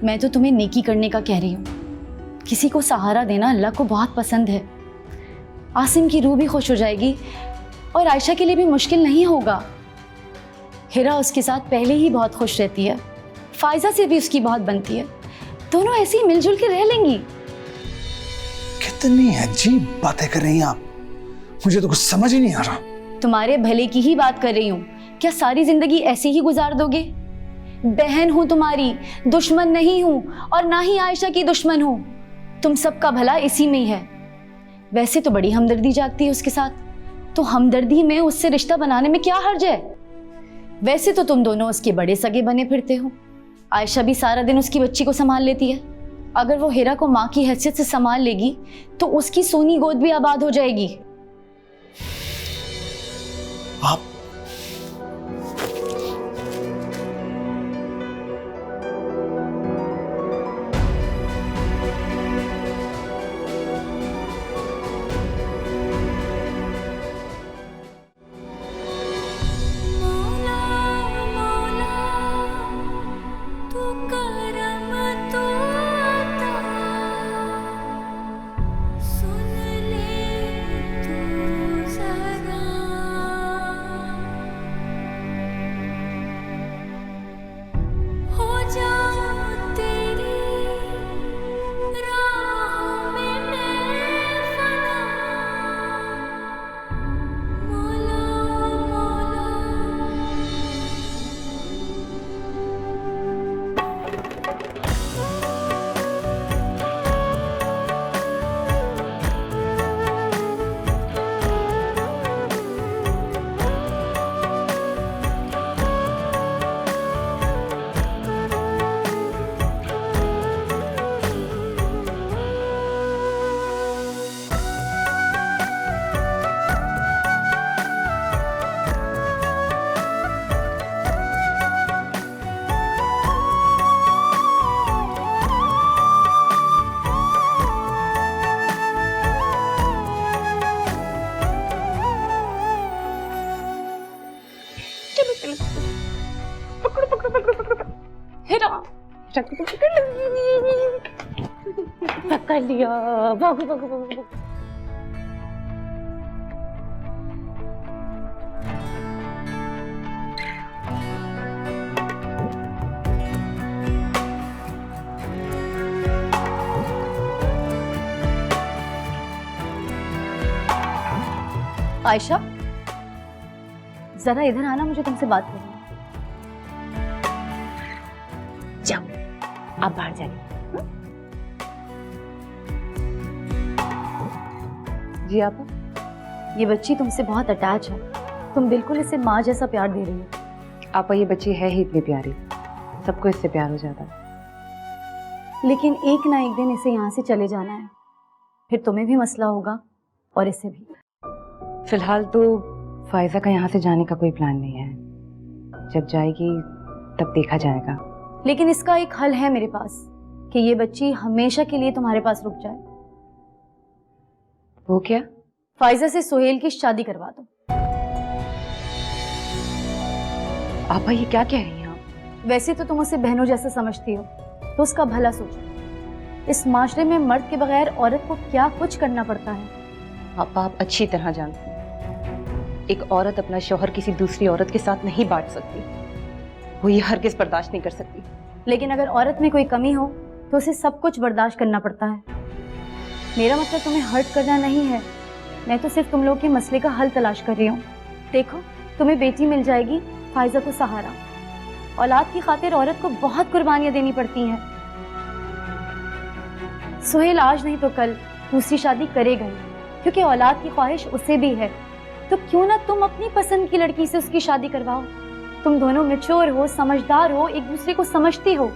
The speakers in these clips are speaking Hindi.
मैं तो तुम्हें नेकी करने का कह रही हूँ। किसी को सहारा देना अल्लाह को बहुत पसंद है। आसिम की रूह भी खुश हो जाएगी और आयशा के लिए भी मुश्किल नहीं होगा। हिरा उसके साथ पहले ही बहुत खुश रहती है, फायजा से भी उसकी बहुत बनती है, दोनों ऐसे ही मिलजुल के रह लेंगी। कितनी अजीब बातें कर रही हैं आप, मुझे तो कुछ समझ ही नहीं आ रहा। तुम्हारे भले की ही बात कर रही हूँ। क्या सारी जिंदगी ऐसे ही गुजार दोगे? बहन हूं तुम्हारी, दुश्मन नहीं हूं और ना ही आयशा की दुश्मन हूं। तुम सबका भला इसी में ही है। वैसे तो बड़ी हमदर्दी जागती है उसके साथ, तो हमदर्दी में उससे रिश्ता बनाने में क्या हर्ज है? वैसे तो तुम दोनों उसके बड़े सगे बने फिरते हो। आयशा भी सारा दिन उसकी बच्ची को संभाल लेती है। अगर वो हिरा को माँ की हैसियत से संभाल लेगी तो उसकी सोनी गोद भी आबाद हो जाएगी। आप पकड़ लिया। भागो भागो भागो। आयशा, जरा इधर आना, मुझे तुमसे बात करनी है। जाओ, आप बाहर जाइए। जी आपा, ये बच्ची तुमसे बहुत अटैच है। तुम बिल्कुल इसे माँ जैसा प्यार दे रही हो। आपा, ये बच्ची है ही इतनी प्यारी, सबको इससे प्यार हो जाता है। लेकिन एक ना एक दिन इसे यहाँ से चले जाना है, फिर तुम्हें भी मसला होगा और इसे भी। फिलहाल तो फायजा का यहाँ से जाने का कोई प्लान नहीं है। जब जाएगी तब देखा जाएगा। लेकिन इसका एक हल है मेरे पास कि ये बच्ची हमेशा के लिए तुम्हारे पास रुक जाए। वो क्या? फायजा से सुहेल की शादी करवा दो। आपा, ये क्या कह रही हैं आप? वैसे तो तुम उसे बहनों जैसा समझती हो, तो उसका भला सोचो। इस माशरे में मर्द के बगैर औरत को क्या कुछ करना पड़ता है। आपा, आप अच्छी तरह जानती हैं, एक औरत अपना शौहर किसी दूसरी औरत के साथ नहीं बांट सकती। वो ये हरगिज़ बर्दाश्त नहीं कर सकती। लेकिन अगर औरत में कोई कमी हो तो उसे सब कुछ बर्दाश्त करना पड़ता है। मेरा मतलब तुम्हें हर्ट करना नहीं है, मैं तो सिर्फ तुम लोग के मसले का हल तलाश कर रही हूँ। देखो, तुम्हें बेटी मिल जाएगी, फायजा को सहारा। औलाद की खातिर औरत को बहुत कुर्बानियां देनी पड़ती हैं। सुहेल आज नहीं तो कल दूसरी शादी करेगा ही, क्योंकि औलाद की ख्वाहिश उसे भी है। तो क्यों ना तुम अपनी पसंद की लड़की से उसकी शादी करवाओ। तुम दोनों मैच्योर हो, समझदार हो, एक दूसरे को समझती हो।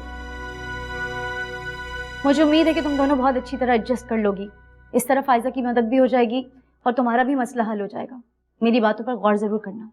मुझे उम्मीद है कि तुम दोनों बहुत अच्छी तरह एडजस्ट कर लोगी। इस तरह फायजा की मदद भी हो जाएगी और तुम्हारा भी मसला हल हो जाएगा। मेरी बातों पर गौर जरूर करना।